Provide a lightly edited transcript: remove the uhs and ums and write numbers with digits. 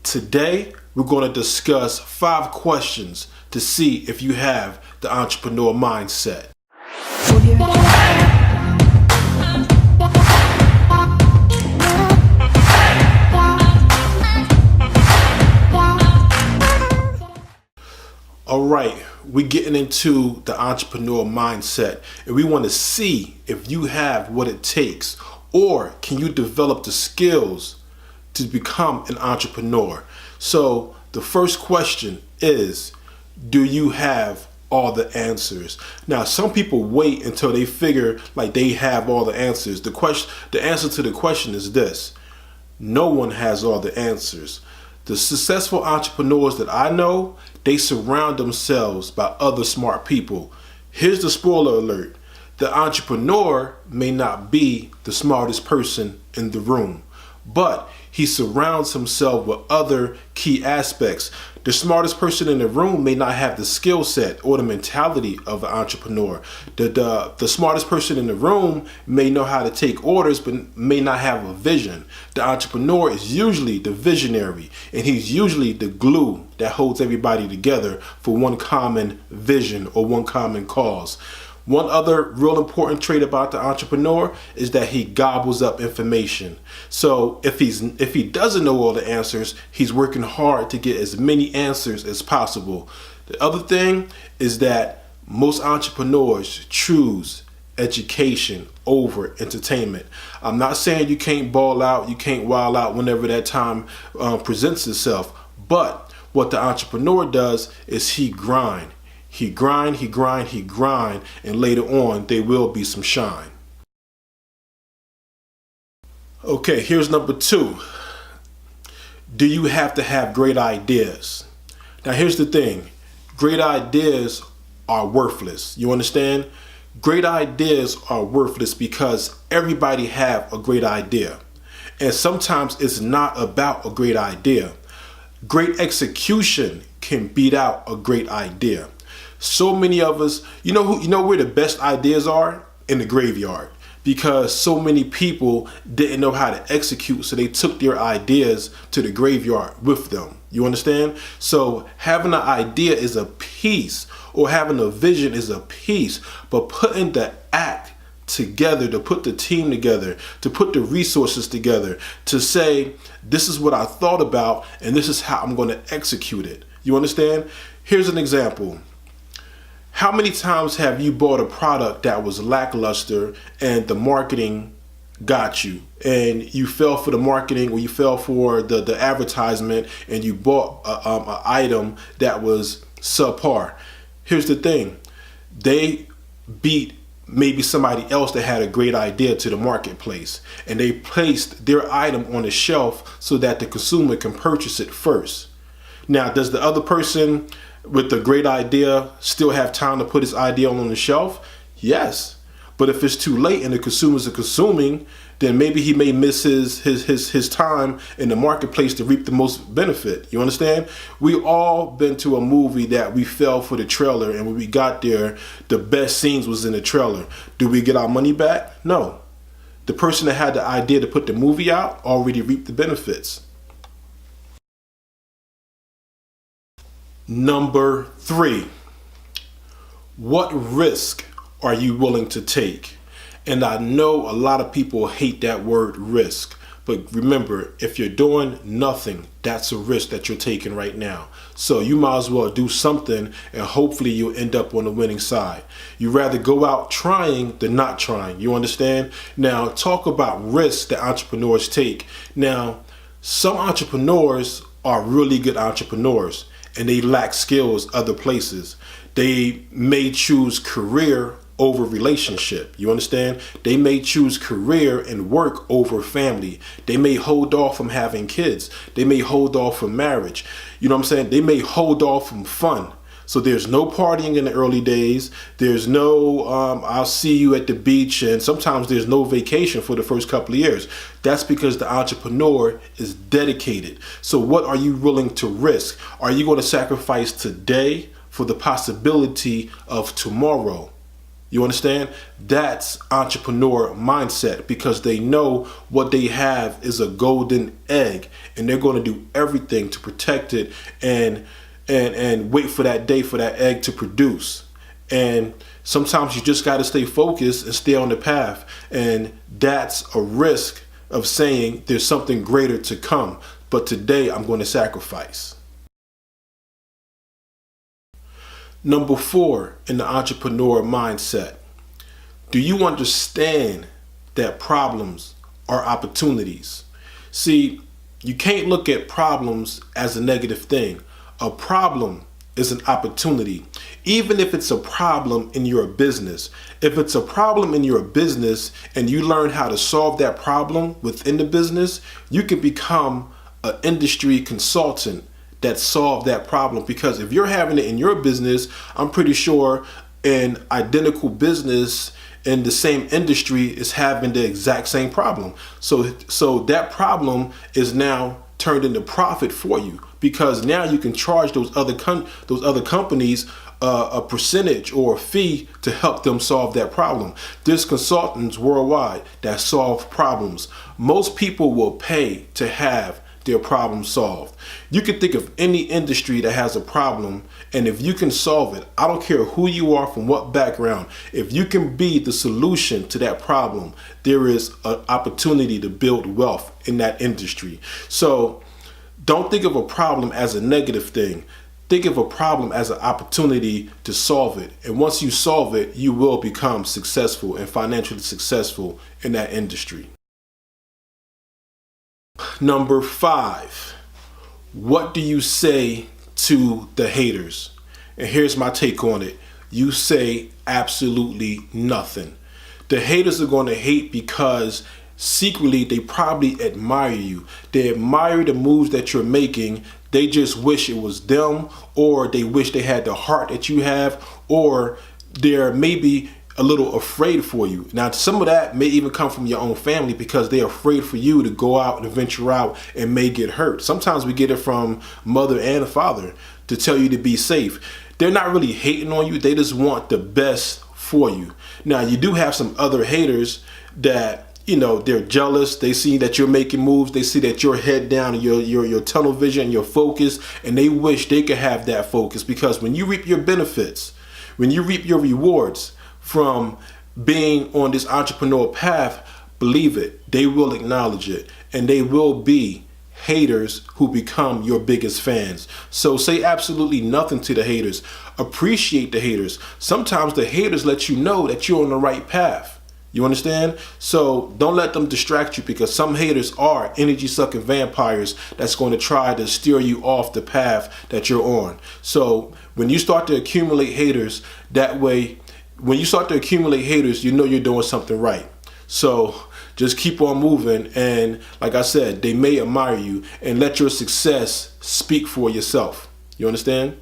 Today, we're going to discuss 5 questions to see if you have the entrepreneur mindset. All right, we're getting into the entrepreneur mindset, and we want to see if you have what it takes, or can you develop the skills to become an entrepreneur. So the first question is, do you have all the answers? Now, some people wait until they figure like they have all the answers. The answer to the question is this: no one has all the answers. The successful entrepreneurs that I know, they surround themselves by other smart people. Here's the spoiler alert: the entrepreneur may not be the smartest person in the room, but he surrounds himself with other key aspects. The smartest person in the room may not have the skill set or the mentality of an entrepreneur. The smartest person in the room may know how to take orders, but may not have a vision. The entrepreneur is usually the visionary, and he's usually the glue that holds everybody together for one common vision or one common cause. One other real important trait about the entrepreneur is that he gobbles up information. So if he doesn't know all the answers, he's working hard to get as many answers as possible. The other thing is that most entrepreneurs choose education over entertainment. I'm not saying you can't ball out, you can't wild out whenever that time presents itself, but what the entrepreneur does is he grind. He grind, and later on there will be some shine. Okay, here's number 2. Do you have to have great ideas? Now here's the thing: great ideas are worthless. You understand? Great ideas are worthless because everybody have a great idea. And sometimes it's not about a great idea. Great execution can beat out a great idea. So many of us, you know where the best ideas are? In the graveyard. Because so many people didn't know how to execute, so they took their ideas to the graveyard with them. You understand? So having an idea is a piece, or having a vision is a piece, but putting the act together, to put the team together, to put the resources together, to say, this is what I thought about and this is how I'm going to execute it. You understand? Here's an example. How many times have you bought a product that was lackluster and the marketing got you, and you fell for the marketing, or you fell for the advertisement, and you bought an item that was subpar? Here's the thing: they beat maybe somebody else that had a great idea to the marketplace, and they placed their item on the shelf so that the consumer can purchase it first. Now, does the other person with the great idea still have time to put his idea on the shelf? Yes. But if it's too late and the consumers are consuming, then maybe he may miss his time in the marketplace to reap the most benefit. You understand? We all been to a movie that we fell for the trailer, and when we got there, the best scenes was in the trailer. Do we get our money back? No. The person that had the idea to put the movie out already reaped the benefits. Number 3, what risk are you willing to take? And I know a lot of people hate that word risk, but remember, if you're doing nothing, that's a risk that you're taking right now. So you might as well do something, and hopefully you'll end up on the winning side. You rather go out trying than not trying. You understand? Now, talk about risks that entrepreneurs take. Now, some entrepreneurs are really good entrepreneurs, and they lack skills other places. They may choose career over relationship. You understand? They may choose career and work over family. They may hold off from having kids. They may hold off from marriage. You know what I'm saying? They may hold off from fun. So there's no partying in the early days. There's no, I'll see you at the beach. And sometimes there's no vacation for the first couple of years. That's because the entrepreneur is dedicated. So what are you willing to risk? Are you going to sacrifice today for the possibility of tomorrow? You understand? That's entrepreneur mindset, because they know what they have is a golden egg and they're going to do everything to protect it and wait for that day for that egg to produce. And sometimes you just got to stay focused and stay on the path. And that's a risk of saying there's something greater to come, but today I'm going to sacrifice. Number 4 in the entrepreneur mindset. Do you understand that problems are opportunities? See, you can't look at problems as a negative thing. A problem is an opportunity. Even if it's a problem in your business. If it's a problem in your business and you learn how to solve that problem within the business, you can become an industry consultant that solve that problem. Because if you're having it in your business, I'm pretty sure an identical business in the same industry is having the exact same problem. So that problem is now turned into profit for you, because now you can charge those other companies a percentage or a fee to help them solve that problem. There's consultants worldwide that solve problems. Most people will pay to have their problem solved. You can think of any industry that has a problem, and if you can solve it, I don't care who you are, from what background, if you can be the solution to that problem, there is an opportunity to build wealth in that industry. So don't think of a problem as a negative thing. Think of a problem as an opportunity to solve it. And once you solve it, you will become successful and financially successful in that industry. Number 5, what do you say to the haters? And here's my take on it. You say absolutely nothing. The haters are going to hate because secretly they probably admire you. They admire the moves that you're making. They just wish it was them, or they wish they had the heart that you have, or they're maybe a little afraid for you. Now, some of that may even come from your own family, because they're afraid for you to go out and venture out and may get hurt. Sometimes we get it from mother and father to tell you to be safe. They're not really hating on you. They just want the best for you. Now, you do have some other haters that, you know, they're jealous. They see that you're making moves. They see that you're head down and your tunnel vision, your focus, and they wish they could have that focus, because when you reap your benefits, when you reap your rewards from being on this entrepreneurial path, believe it, they will acknowledge it, and they will be haters who become your biggest fans. So say absolutely nothing to the haters. Appreciate the haters. Sometimes the haters let you know that you're on the right path. You understand? So don't let them distract you, because some haters are energy sucking vampires that's going to try to steer you off the path that you're on. So when you start to accumulate haters, that way, when you start to accumulate haters, you know you're doing something right. So just keep on moving, and like I said, they may admire you, and let your success speak for yourself. You understand?